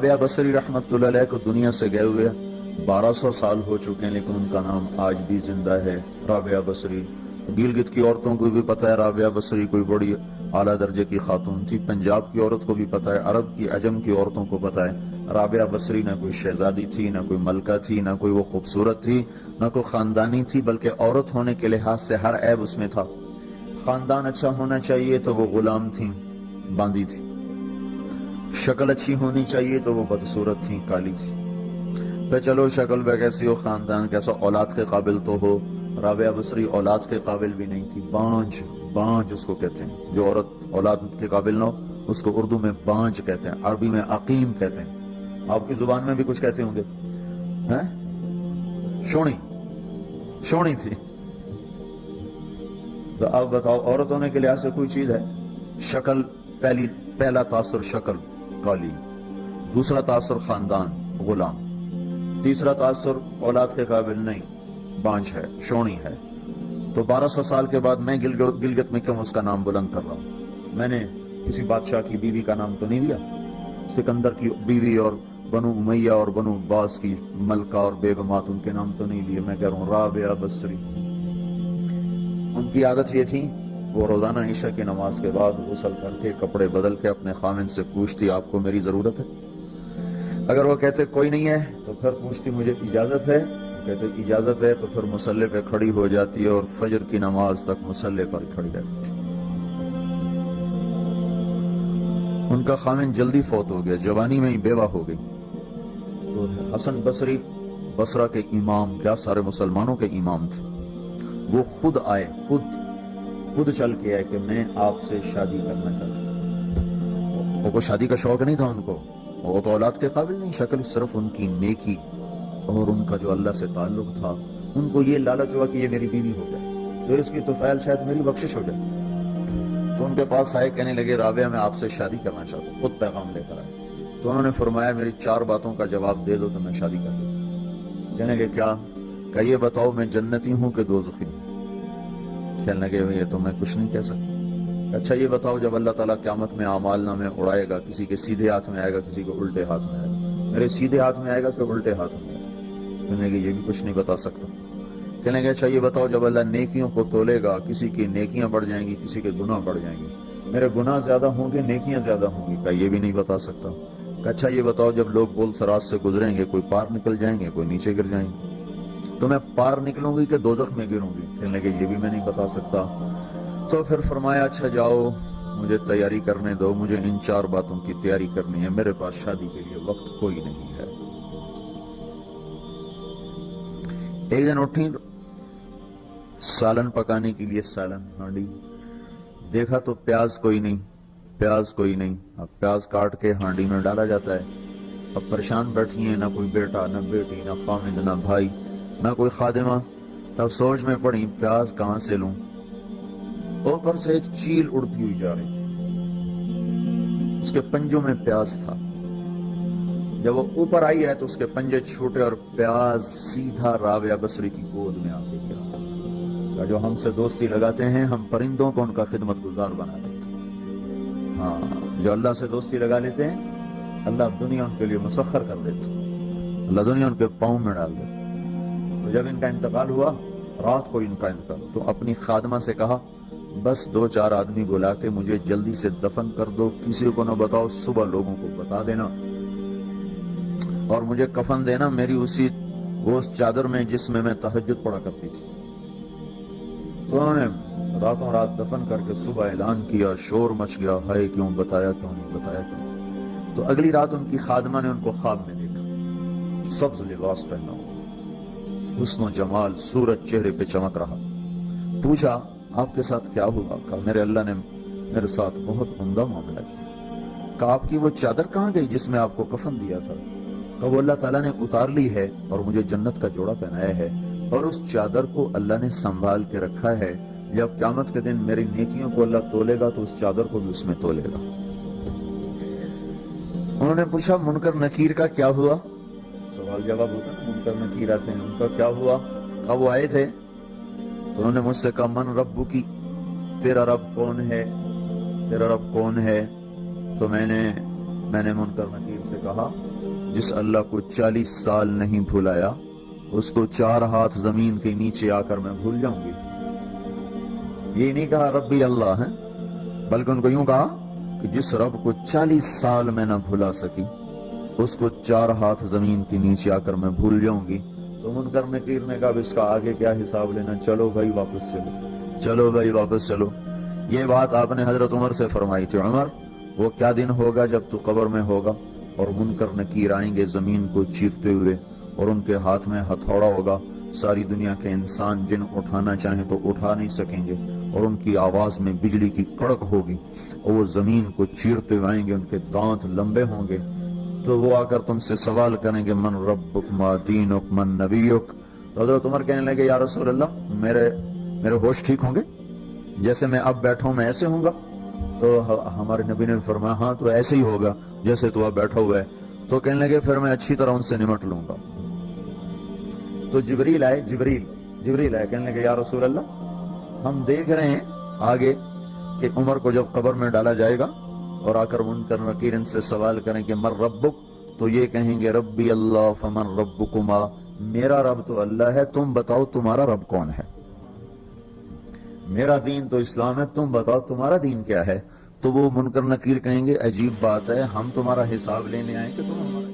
رابعہ بصری رحمۃ اللہ علیہ کو دنیا سے گئے ہوئے 1200 سال ہو چکے ہیں، لیکن ان کا نام آج بھی زندہ ہے، رابعہ بصری۔ گلگت کی عورتوں کو بھی پتہ ہے رابعہ بصری کوئی بڑی اعلیٰ درجے کی خاتون تھی، پنجاب کی عورت کو بھی پتہ ہے، عرب کی عجم کی عورتوں کو پتہ ہے رابعہ بصری نہ کوئی شہزادی تھی، نہ کوئی ملکہ تھی، نہ کوئی وہ خوبصورت تھی، نہ کوئی خاندانی تھی، بلکہ عورت ہونے کے لحاظ سے ہر عیب اس میں تھا۔ خاندان اچھا ہونا چاہیے تو وہ غلام تھیں، باندھی تھی، شکل اچھی ہونی چاہیے تو وہ بدصورت تھیں، کالی تھی۔ پہ چلو شکل پہ کیسی ہو، خاندان کیسا، اولاد کے قابل تو ہو، رابعہ بصری اولاد کے قابل بھی نہیں تھی، بانج اس کو کہتے ہیں، جو عورت اولاد کے قابل نہ ہو اس کو اردو میں بانج کہتے ہیں، عربی میں عقیم کہتے ہیں، آپ کی زبان میں بھی کچھ کہتے ہوں گے، شونی تھی۔ تو اب بتاؤ عورت ہونے کے لحاظ سے کوئی چیز ہے؟ شکل، پہلا تاثر شکل کالی، دوسرا تاثر خاندان غلام، تیسرا تاثر اولاد کے قابل نہیں، بانج ہے، شونی ہے۔ تو 1200 سال کے بعد میں گلگت میں کیوں اس کا نام بلند کر رہا ہوں؟ میں نے کسی بادشاہ کی بیوی کا نام تو نہیں لیا، سکندر کی بیوی اور بنو امیہ اور بنو عباس کی ملکہ اور بیگمات ان کے نام تو نہیں لیے، میں کہہ رہا ہوں رابعہ بصری۔ ان کی عادت یہ تھی وہ روزانہ عشاء کی نماز کے بعد غسل کر کے کپڑے بدل کے اپنے خاوند سے پوچھتی آپ کو میری ضرورت ہے؟ اگر وہ کہتے کوئی نہیں ہے تو پھر پوچھتی مجھے اجازت ہے؟ کہتے اجازت ہے تو پھر مصلے پہ کھڑی ہو جاتی ہے اور فجر کی نماز تک مصلے پر کھڑی رہتی تھی۔ ان کا خاوند جلدی فوت ہو گیا، جوانی میں ہی بیوہ ہو گئی، تو حسن بصری بصرہ کے امام، کیا سارے مسلمانوں کے امام تھے، وہ خود آئے، خود چل کے آئے کہ میں آپ سے شادی کرنا چاہتا ہوں۔ وہ کو شادی کا شوق نہیں تھا ان کو، وہ تو اولاد کے قابل نہیں، شکل صرف ان کی نیکی اور ان کا جو اللہ سے تعلق تھا، ان کو یہ لالچ ہوا کہ یہ میری بیوی ہو جائے تو اس کی توفیل شاید میری بخشش ہو جائے۔ تو ان کے پاس آئے، کہنے لگے رابعہ میں آپ سے شادی کرنا چاہتا ہوں، خود پیغام لے کر آئے۔ تو انہوں نے فرمایا میری 4 باتوں کا جواب دے دو تو میں شادی کر لیتا ہوں۔ کہنے لگے کیا؟ کہ یہ بتاؤ میں جنتی ہوں کہ دوزخی ہوں؟ کہنے لگے یہ تو میں کچھ نہیں کہہ سکتا۔ اچھا یہ بتاؤ جب اللہ تعالیٰ قیامت میں اعمال نامے اڑائے گا، کسی کے سیدھے ہاتھ میں آئے گا، کسی کے الٹے ہاتھ میں آئے گا، میرے سیدھے ہاتھ میں آئے گا کہ الٹے ہاتھ میں آئے گا؟ کہنے لگے یہ بھی کچھ نہیں بتا سکتا۔ کہنے لگے اچھا یہ بتاؤ جب اللہ نیکیوں کو تولے گا، کسی کی نیکیاں بڑھ جائیں گی، کسی کے گناہ بڑھ جائیں گے، میرے گناہ زیادہ ہوں گے نیکیاں زیادہ ہوں گی؟ کہ یہ بھی نہیں بتا سکتا۔ کہ اچھا یہ بتاؤ جب لوگ بول سراج سے گزریں گے، کوئی پار نکل جائیں گے، کوئی نیچے گر جائیں گے، تو میں پار نکلوں گی کہ دوزخ میں گروں گی؟ کہنے لگے یہ بھی میں نہیں بتا سکتا۔ تو پھر فرمایا اچھا جاؤ مجھے تیاری کرنے دو، مجھے ان 4 باتوں کی تیاری کرنی ہے، میرے پاس شادی کے لیے وقت کوئی نہیں ہے۔ ایک دن اٹھی سالن پکانے کے لیے، سالن ہانڈی، دیکھا تو پیاز کوئی نہیں، اب پیاز کاٹ کے ہانڈی میں ڈالا جاتا ہے۔ اب پریشان بیٹھی ہیں، نہ کوئی بیٹا، نہ بیٹی، نہ خامد، نہ بھائی، نہ کوئی خادمہ۔ تب سوچ میں پڑی پیاز کہاں سے لوں؟ اوپر سے ایک چیل اڑتی ہوئی جا رہی تھی، اس کے پنجوں میں پیاز تھا۔ جب وہ اوپر آئی ہے تو اس کے پنجے چھوٹے اور پیاز سیدھا رابعہ بصری کی گود میں آ کے گرا۔ جو ہم سے دوستی لگاتے ہیں ہم پرندوں کو ان کا خدمت گزار بنا دیتے ہیں، ہاں جو اللہ سے دوستی لگا لیتے ہیں اللہ دنیا ان کے لیے مسخر کر دیتے ہیں، اللہ دنیا ان کے پاؤں میں ڈال دیتے ہیں۔ تو جب ان کا انتقال ہوا، رات کو ان کا انتقال، تو اپنی خادمہ سے کہا بس 2-4 آدمی بلا کے مجھے جلدی سے دفن کر دو، کسی کو نہ بتاؤ، صبح لوگوں کو بتا دینا، اور مجھے کفن دینا میری وہ اس چادر میں جس میں میں تہجد پڑھا کرتی تھی۔ تو انہوں نے راتوں رات دفن کر کے صبح اعلان کیا، شور مچ گیا، ہائے کیوں بتایا، کیوں نہیں بتایا، کیوں؟ تو اگلی رات ان کی خادمہ نے ان کو خواب میں دیکھا، سبز لباس پہنا ہوا، حسن و جمال، سورج چہرے پہ چمک رہا۔ پوچھا آپ کے ساتھ کیا ہوا؟ کہا میرے اللہ نے میرے ساتھ بہت عمدہ معاملہ کیا۔ کہا آپ کی وہ چادر کہاں گئی جس میں آپ کو کفن دیا تھا؟ کہا وہ اللہ تعالیٰ نے اتار لی ہے اور مجھے جنت کا جوڑا پہنایا ہے، اور اس چادر کو اللہ نے سنبھال کے رکھا ہے، جب قیامت کے دن میری نیکیوں کو اللہ تولے گا تو اس چادر کو بھی اس میں تولے گا۔ انہوں نے پوچھا منکر نکیر کا کیا ہوا؟ سوال جواب ہوتا ہے، منکر نکیر آتے ہیں، ان کا کیا ہوا؟ کہا وہ آئے تھے تو انہوں نے مجھ سے کہا من ربو کی، تیرا رب کون ہے، تیرا رب کون ہے؟ تو میں نے منکر نکیر نکیر سے کہا جس اللہ کو 40 سال نہیں بھلایا اس کو 4 ہاتھ زمین کے نیچے آ کر میں بھول جاؤں گی. یہ نہیں کہا ربی اللہ ہے، بلکہ ان کو یوں کہا کہ جس رب کو 40 سال میں نہ بھلا سکی اس کو 4 ہاتھ زمین کے نیچے آ کر میں بھول جاؤں گی. تو منکر نکیر نے کہا اس کا آگے کیا حساب لینا، چلو بھائی واپس چلو، چلو بھائی واپس چلو. یہ بات آپ نے حضرت عمر سے فرمائی تھی، عمر وہ کیا دن ہوگا جب تو قبر میں ہوگا اور منکر نکیر آئیں گے زمین کو چیرتے ہوئے اور ان کے ہاتھ میں ہتھوڑا ہوگا، ساری دنیا کے انسان جن اٹھانا چاہیں تو اٹھا نہیں سکیں گے، اور ان کی آواز میں بجلی کی کڑک ہوگی اور وہ زمین کو چیرتے ہوئے آئیں گے، ان کے دانت لمبے ہوں گے. تو وہ آ کر تم سے سوال کریں گے من ربک ما دینک من نبیک. تو حضرت عمر کہنے لگے یا رسول اللہ میرے ہوش ٹھیک ہوں گے، جیسے میں اب بیٹھا ہوں میں ایسے ہوں گا؟ تو ہمارے نبی نے فرمایا ہاں تو ایسے ہی ہوگا جیسے تو اب بیٹھا ہوا ہے. تو کہنے لگے پھر میں اچھی طرح ان سے نمٹ لوں گا. تو جبریل آئے کہنے لگے یا رسول اللہ ہم دیکھ رہے ہیں آگے کہ عمر کو جب قبر میں ڈالا جائے گا اور آ کر منکر نکیر ان سے سوال کریں کہ من ربک، تو یہ کہیں گے ربی اللہ فمن ربکما، میرا رب تو اللہ ہے، تم بتاؤ تمہارا رب کون ہے. میرا دین تو اسلام ہے، تم بتاؤ تمہارا دین کیا ہے. تو وہ منکر نکیر کہیں گے عجیب بات ہے، ہم تمہارا حساب لینے آئے کہ تم ہمارا